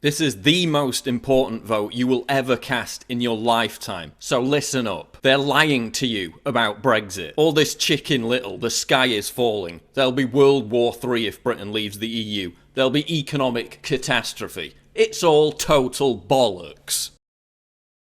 This is the most important vote you will ever cast in your lifetime, so listen up. They're lying to you about Brexit. All this chicken little, the sky is falling. There'll be World War III if Britain leaves the EU. There'll be economic catastrophe. It's all total bollocks.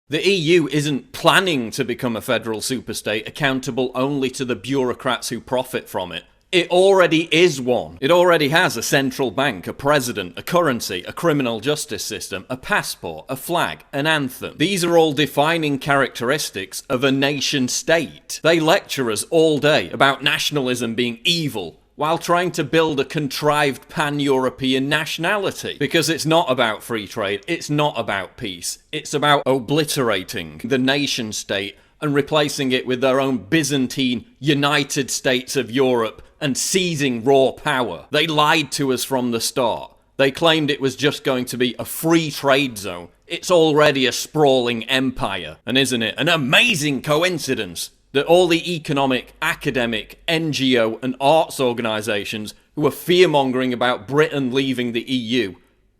The EU isn't planning to become a federal superstate accountable only to the bureaucrats who profit from it. It already is one. It already has a central bank, a president, a currency, a criminal justice system, a passport, a flag, an anthem. These are all defining characteristics of a nation state. They lecture us all day about nationalism being evil, while trying to build a contrived pan-European nationality. Because it's not about free trade, it's not about peace, it's about obliterating the nation state and replacing it with their own Byzantine United States of Europe and seizing raw power. They lied to us from the start. They claimed it was just going to be a free trade zone. It's already a sprawling empire. And isn't it an amazing coincidence that all the economic, academic, NGO and arts organisations who are fear-mongering about Britain leaving the EU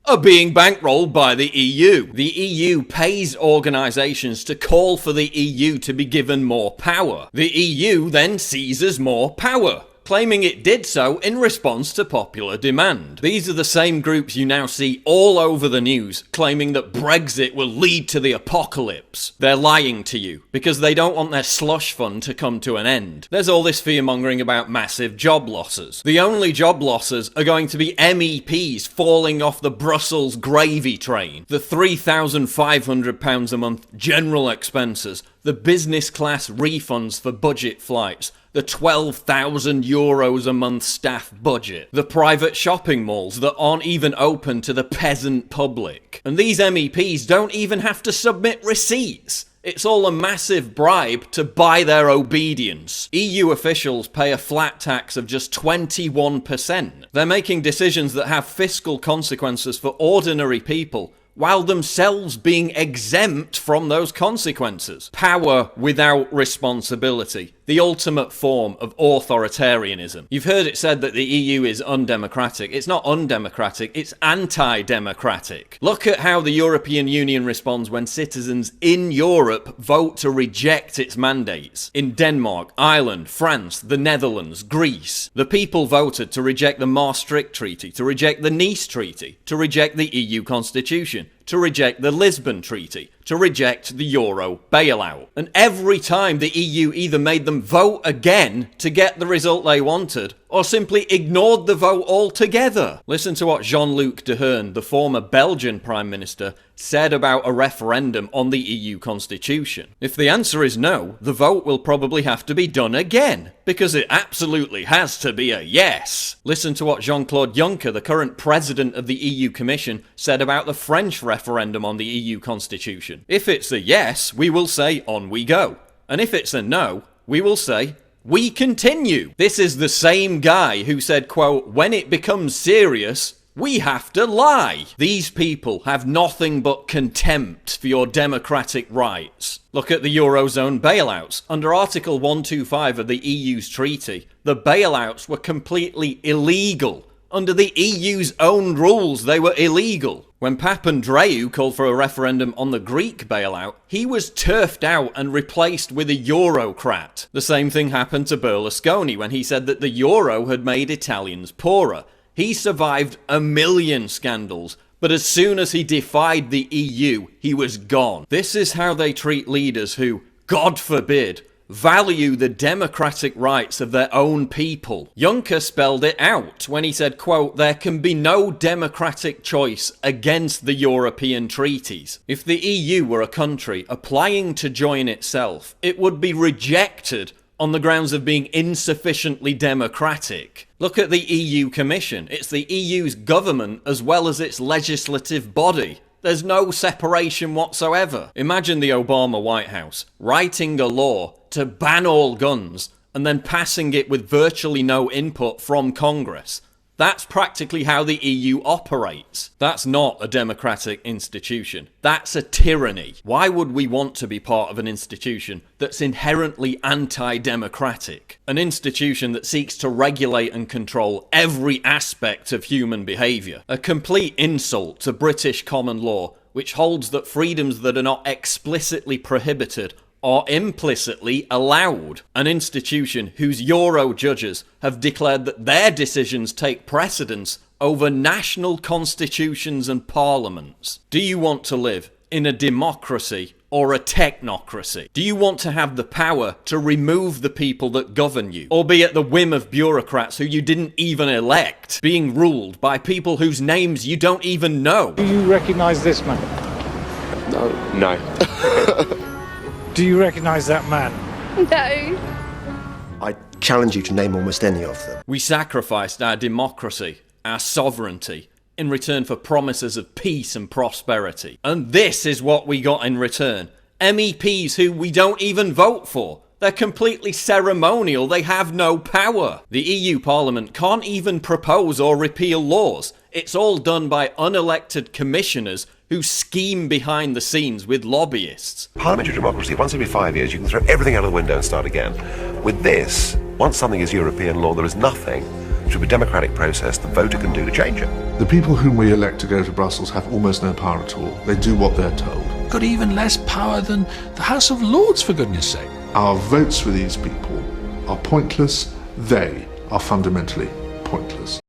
are being bankrolled by the EU. The EU pays organisations to call for the EU to be given more power. The EU then seizes more power, claiming it did so in response to popular demand. These are the same groups you now see all over the news claiming that Brexit will lead to the apocalypse. They're lying to you because they don't want their slush fund to come to an end. There's all this fear-mongering about massive job losses. The only job losses are going to be MEPs falling off the Brussels gravy train, the £3,500 a month general expenses, the business class refunds for budget flights, the €12,000 a month staff budget, the private shopping malls that aren't even open to the peasant public. And these MEPs don't even have to submit receipts. It's all a massive bribe to buy their obedience. EU officials pay a flat tax of just 21%. They're making decisions that have fiscal consequences for ordinary people, while themselves being exempt from those consequences. Power without responsibility. The ultimate form of authoritarianism. You've heard it said that the EU is undemocratic. It's not undemocratic, it's anti-democratic. Look at how the European Union responds when citizens in Europe vote to reject its mandates. In Denmark, Ireland, France, the Netherlands, Greece, the people voted to reject the Maastricht Treaty, to reject the Nice Treaty, to reject the EU Constitution, to reject the Lisbon Treaty, to reject the Euro bailout. And every time the EU either made them vote again to get the result they wanted, or simply ignored the vote altogether. Listen to what Jean-Luc Dehaene, the former Belgian Prime Minister, said about a referendum on the EU Constitution. If the answer is no, the vote will probably have to be done again, because it absolutely has to be a yes. Listen to what Jean-Claude Juncker, the current president of the EU Commission, said about the French referendum on the EU Constitution. If it's a yes, we will say on we go. And if it's a no, we will say we continue. This is the same guy who said, quote, when it becomes serious, we have to lie. These people have nothing but contempt for your democratic rights. Look at the Eurozone bailouts. Under Article 125 of the EU's treaty, the bailouts were completely illegal. Under the EU's own rules, they were illegal. When Papandreou called for a referendum on the Greek bailout, he was turfed out and replaced with a Eurocrat. The same thing happened to Berlusconi when he said that the euro had made Italians poorer. He survived a million scandals, but as soon as he defied the EU, he was gone. This is how they treat leaders who, God forbid, value the democratic rights of their own people. Juncker spelled it out when he said, quote, there can be no democratic choice against the European treaties. If the EU were a country applying to join itself, it would be rejected on the grounds of being insufficiently democratic. Look at the EU Commission. It's the EU's government as well as its legislative body. There's no separation whatsoever. Imagine the Obama White House writing a law to ban all guns and then passing it with virtually no input from Congress. That's practically how the EU operates. That's not a democratic institution. That's a tyranny. Why would we want to be part of an institution that's inherently anti-democratic? An institution that seeks to regulate and control every aspect of human behaviour. A complete insult to British common law, which holds that freedoms that are not explicitly prohibited are implicitly allowed. An institution whose Euro judges have declared that their decisions take precedence over national constitutions and parliaments. Do you want to live in a democracy or a technocracy? Do you want to have the power to remove the people that govern you, or be at the whim of bureaucrats who you didn't even elect, being ruled by people whose names you don't even know? Do you recognise this man? No. Do you recognise that man? No. I challenge you to name almost any of them. We sacrificed our democracy, our sovereignty, in return for promises of peace and prosperity. And this is what we got in return. MEPs who we don't even vote for. They're completely ceremonial, they have no power. The EU Parliament can't even propose or repeal laws. It's all done by unelected commissioners who scheme behind the scenes with lobbyists. Parliamentary democracy, once every 5 years, you can throw everything out of the window and start again. With this, once something is European law, there is nothing through a democratic process the voter can do to change it. The people whom we elect to go to Brussels have almost no power at all. They do what they're told. Got even less power than the House of Lords, for goodness sake. Our votes for these people are pointless. They are fundamentally pointless.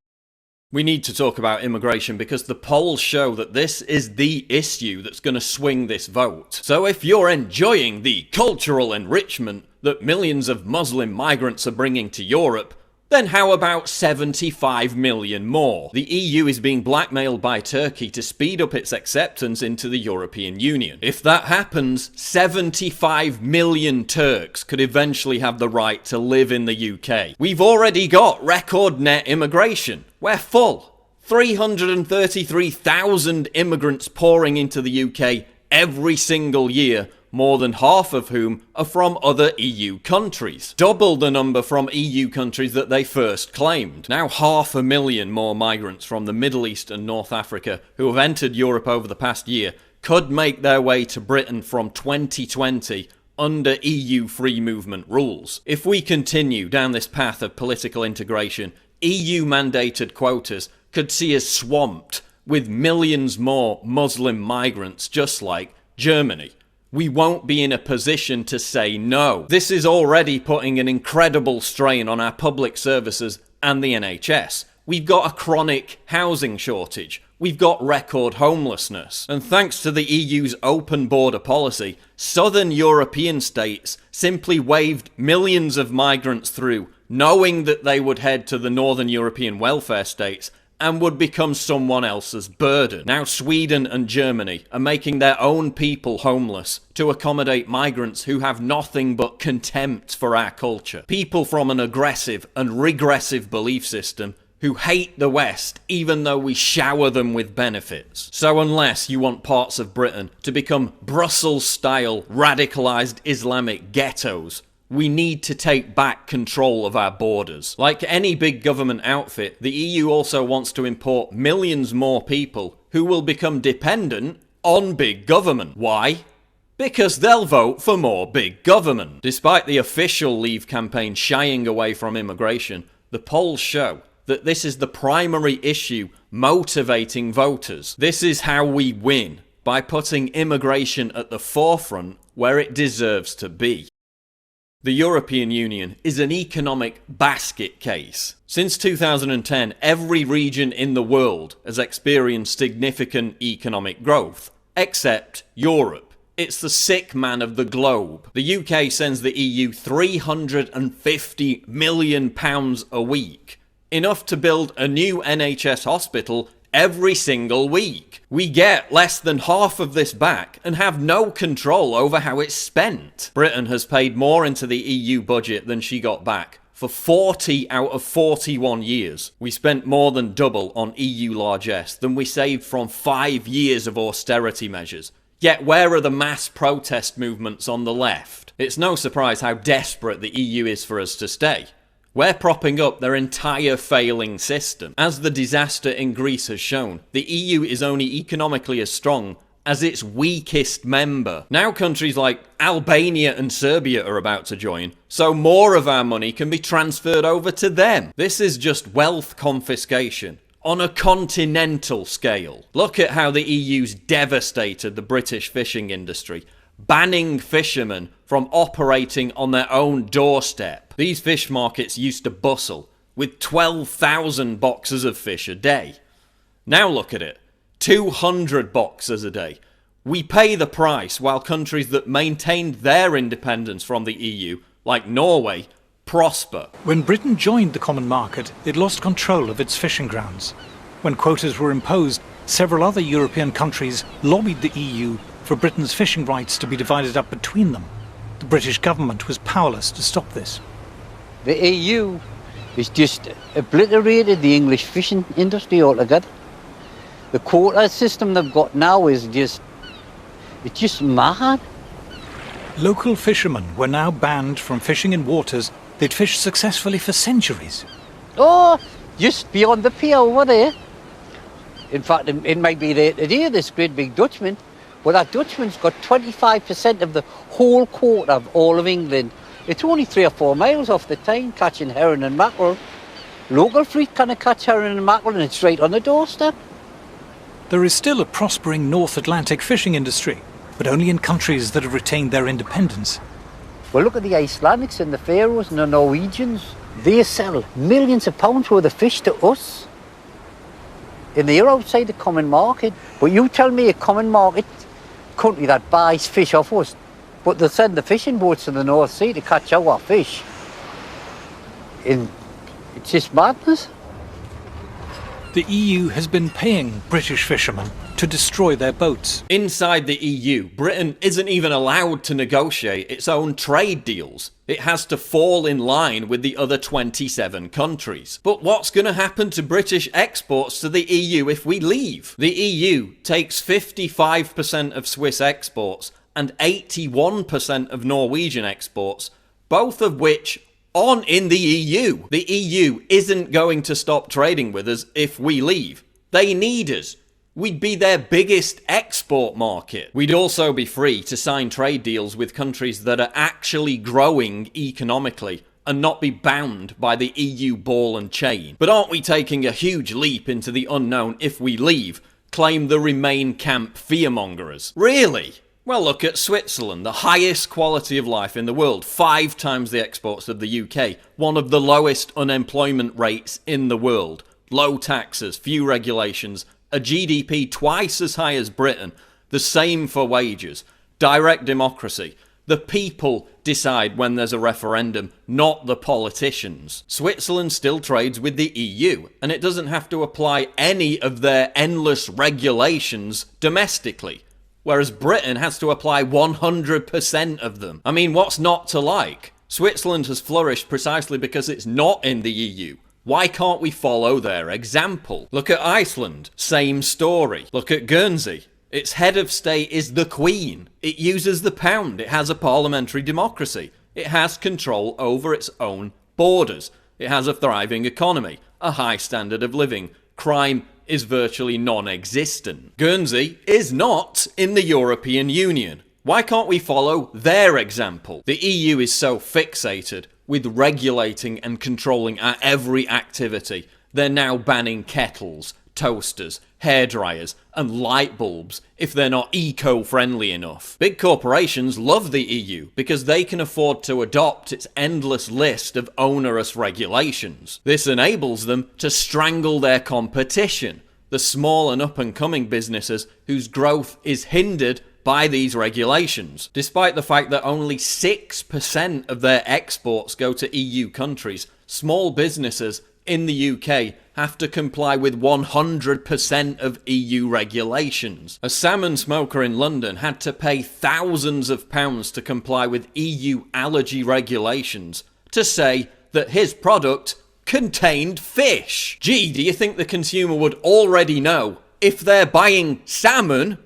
We need to talk about immigration because the polls show that this is the issue that's going to swing this vote. So if you're enjoying the cultural enrichment that millions of Muslim migrants are bringing to Europe, then how about 75 million more? The EU is being blackmailed by Turkey to speed up its acceptance into the European Union. If that happens, 75 million Turks could eventually have the right to live in the UK. We've already got record net immigration. We're full. 333,000 immigrants pouring into the UK every single year, more than half of whom are from other EU countries. Double the number from EU countries that they first claimed. Now 500,000 more migrants from the Middle East and North Africa who have entered Europe over the past year could make their way to Britain from 2020 under EU free movement rules. If we continue down this path of political integration, EU-mandated quotas could see us swamped with millions more Muslim migrants just like Germany. We won't be in a position to say no. This is already putting an incredible strain on our public services and the NHS. We've got a chronic housing shortage. We've got record homelessness. And thanks to the EU's open border policy, southern European states simply waved millions of migrants through, knowing that they would head to the northern European welfare states and would become someone else's burden. Now Sweden and Germany are making their own people homeless to accommodate migrants who have nothing but contempt for our culture. People from an aggressive and regressive belief system who hate the West even though we shower them with benefits. So unless you want parts of Britain to become Brussels-style radicalised Islamic ghettos, we need to take back control of our borders. Like any big government outfit, the EU also wants to import millions more people who will become dependent on big government. Why? Because they'll vote for more big government. Despite the official Leave campaign shying away from immigration, the polls show that this is the primary issue motivating voters. This is how we win, by putting immigration at the forefront where it deserves to be. The European Union is an economic basket case. Since 2010, every region in the world has experienced significant economic growth, except Europe. It's the sick man of the globe. The UK sends the EU £350 million a week, enough to build a new NHS hospital every single week. We get less than half of this back and have no control over how it's spent. Britain has paid more into the EU budget than she got back for 40 out of 41 years. We spent more than double on EU largesse than we saved from 5 years of austerity measures. Yet where are the mass protest movements on the left? It's no surprise how desperate the EU is for us to stay. We're propping up their entire failing system. As the disaster in Greece has shown, the EU is only economically as strong as its weakest member. Now countries like Albania and Serbia are about to join, so more of our money can be transferred over to them. This is just wealth confiscation on a continental scale. Look at how the EU's devastated the British fishing industry, banning fishermen from operating on their own doorstep. These fish markets used to bustle with 12,000 boxes of fish a day. Now look at it. 200 boxes a day. We pay the price while countries that maintained their independence from the EU, like Norway, prosper. When Britain joined the common market, it lost control of its fishing grounds. When quotas were imposed, several other European countries lobbied the EU for Britain's fishing rights to be divided up between them. The British government was powerless to stop this. The EU has just obliterated the English fishing industry altogether. The quota system they've got now is it's just mad. Local fishermen were now banned from fishing in waters they'd fished successfully for centuries. Oh, just beyond the pier over there. In fact, it might be there today, this great big Dutchman. Well, that Dutchman's got 25% of the whole quota of all of England. It's only 3 or 4 miles off the town catching herring and mackerel. Local fleet can't catch herring and mackerel and it's right on the doorstep. There is still a prospering North Atlantic fishing industry, but only in countries that have retained their independence. Well, look at the Icelandics and the Faroes and the Norwegians. They sell millions of pounds worth of fish to us. And they're outside the common market. But you tell me a common market country that buys fish off us, but they send the fishing boats to the North Sea to catch our fish. And it's just madness. The EU has been paying British fishermen to destroy their boats. Inside the EU, Britain isn't even allowed to negotiate its own trade deals. It has to fall in line with the other 27 countries. But what's going to happen to British exports to the EU if we leave? The EU takes 55% of Swiss exports and 81% of Norwegian exports, both of which on in the EU. The EU isn't going to stop trading with us if we leave. They need us. We'd be their biggest export market. We'd also be free to sign trade deals with countries that are actually growing economically and not be bound by the EU ball and chain. But aren't we taking a huge leap into the unknown if we leave? Claim the Remain camp fearmongers. Really? Well, look at Switzerland, the highest quality of life in the world, 5 times the exports of the UK, one of the lowest unemployment rates in the world, low taxes, few regulations, a GDP twice as high as Britain, the same for wages, direct democracy. The people decide when there's a referendum, not the politicians. Switzerland still trades with the EU, and it doesn't have to apply any of their endless regulations domestically. Whereas Britain has to apply 100% of them. I mean, what's not to like? Switzerland has flourished precisely because it's not in the EU. Why can't we follow their example? Look at Iceland, same story. Look at Guernsey. Its head of state is the Queen. It uses the pound. It has a parliamentary democracy. It has control over its own borders. It has a thriving economy, a high standard of living. Crime is virtually non-existent. Guernsey is not in the European Union. Why can't we follow their example? The EU is so fixated with regulating and controlling our every activity, they're now banning kettles, toasters, hairdryers, and light bulbs if they're not eco-friendly enough. Big corporations love the EU because they can afford to adopt its endless list of onerous regulations. This enables them to strangle their competition, the small and up-and-coming businesses whose growth is hindered by these regulations. Despite the fact that only 6% of their exports go to EU countries, small businesses in the UK have to comply with 100% of EU regulations. A salmon smoker in London had to pay thousands of pounds to comply with EU allergy regulations to say that his product contained fish. Gee, do you think the consumer would already know if they're buying salmon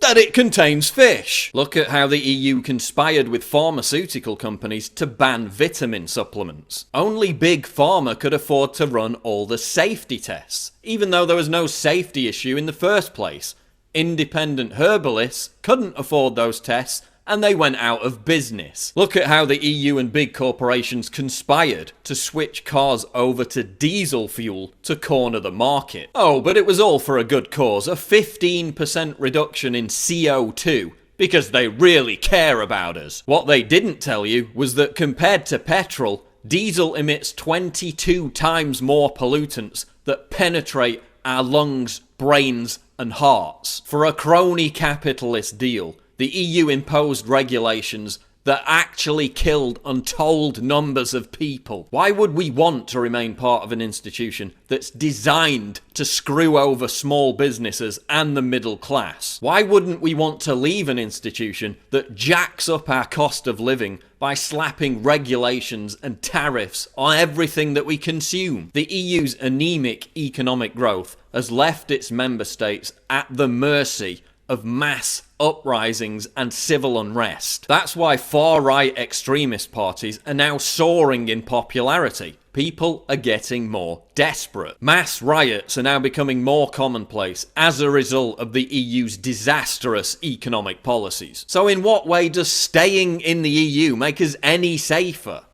That it contains fish. Look at how the EU conspired with pharmaceutical companies to ban vitamin supplements. Only Big Pharma could afford to run all the safety tests, even though there was no safety issue in the first place. Independent herbalists couldn't afford those tests, and they went out of business. Look at how the EU and big corporations conspired to switch cars over to diesel fuel to corner the market. Oh, but it was all for a good cause, a 15% reduction in CO2, because they really care about us. What they didn't tell you was that compared to petrol, diesel emits 22 times more pollutants that penetrate our lungs, brains, and hearts. For a crony capitalist deal, the EU imposed regulations that actually killed untold numbers of people. Why would we want to remain part of an institution that's designed to screw over small businesses and the middle class? Why wouldn't we want to leave an institution that jacks up our cost of living by slapping regulations and tariffs on everything that we consume? The EU's anemic economic growth has left its member states at the mercy of mass uprisings and civil unrest. That's why far-right extremist parties are now soaring in popularity. People are getting more desperate. Mass riots are now becoming more commonplace as a result of the EU's disastrous economic policies. So in what way does staying in the EU make us any safer?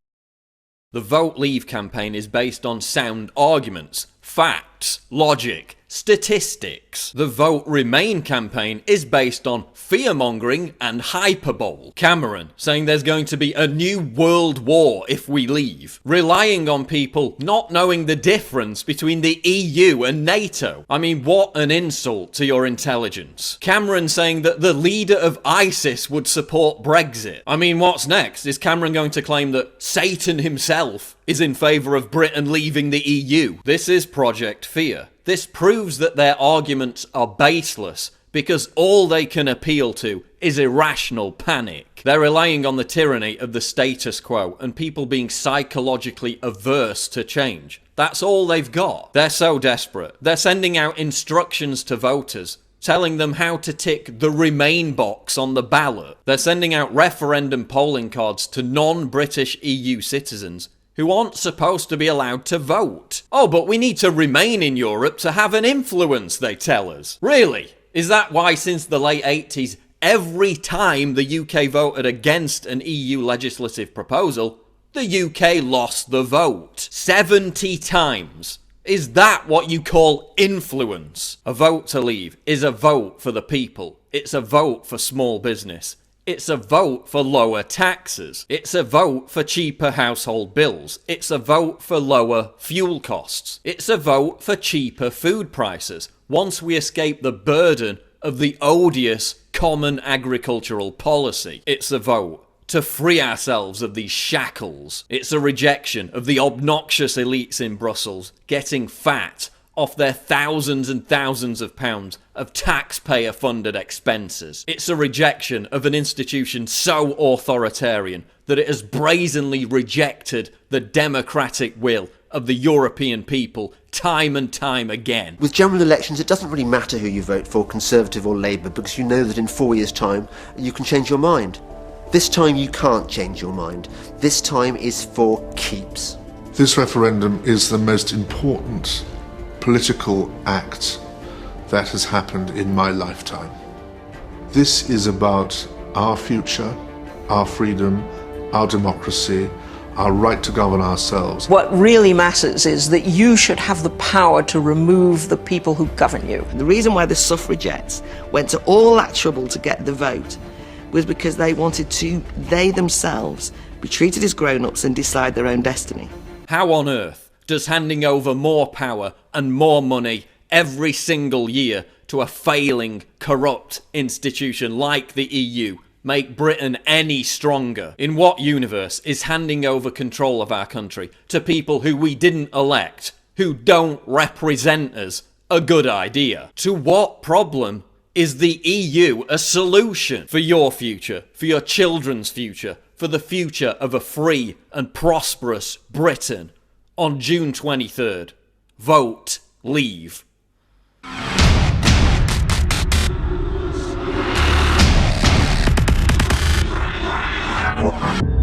The Vote Leave campaign is based on sound arguments, facts, logic, statistics. The Vote Remain campaign is based on fear-mongering and hyperbole. Cameron saying there's going to be a new world war if we leave, relying on people not knowing the difference between the EU and NATO. I mean, what an insult to your intelligence. Cameron saying that the leader of ISIS would support Brexit. I mean, what's next? Is Cameron going to claim that Satan himself is in favour of Britain leaving the EU? This is Project Fear. This proves that their arguments are baseless because all they can appeal to is irrational panic. They're relying on the tyranny of the status quo and people being psychologically averse to change. That's all they've got. They're so desperate. They're sending out instructions to voters, telling them how to tick the Remain box on the ballot. They're sending out referendum polling cards to non-British EU citizens who aren't supposed to be allowed to vote. Oh, but we need to remain in Europe to have an influence, they tell us. Really? Is that why since the late 80s, every time the UK voted against an EU legislative proposal, the UK lost the vote? 70 times. Is that what you call influence? A vote to leave is a vote for the people. It's a vote for small business. It's a vote for lower taxes. It's a vote for cheaper household bills. It's a vote for lower fuel costs. It's a vote for cheaper food prices once we escape the burden of the odious common agricultural policy. It's a vote to free ourselves of these shackles. It's a rejection of the obnoxious elites in Brussels getting fat off their thousands and thousands of pounds of taxpayer-funded expenses. It's a rejection of an institution so authoritarian that it has brazenly rejected the democratic will of the European people time and time again. With general elections, it doesn't really matter who you vote for, Conservative or Labour, because you know that in 4 years' time you can change your mind. This time you can't change your mind. This time is for keeps. This referendum is the most important political act that has happened in my lifetime. This is about our future, our freedom, our democracy, our right to govern ourselves. What really matters is that you should have the power to remove the people who govern you. The reason why the suffragettes went to all that trouble to get the vote was because they wanted to, they themselves, be treated as grown-ups and decide their own destiny. How on earth does handing over more power and more money every single year to a failing, corrupt institution like the EU make Britain any stronger? In what universe is handing over control of our country to people who we didn't elect, who don't represent us, a good idea? To what problem is the EU a solution for your future, for your children's future, for the future of a free and prosperous Britain? On June 23rd, vote leave. more.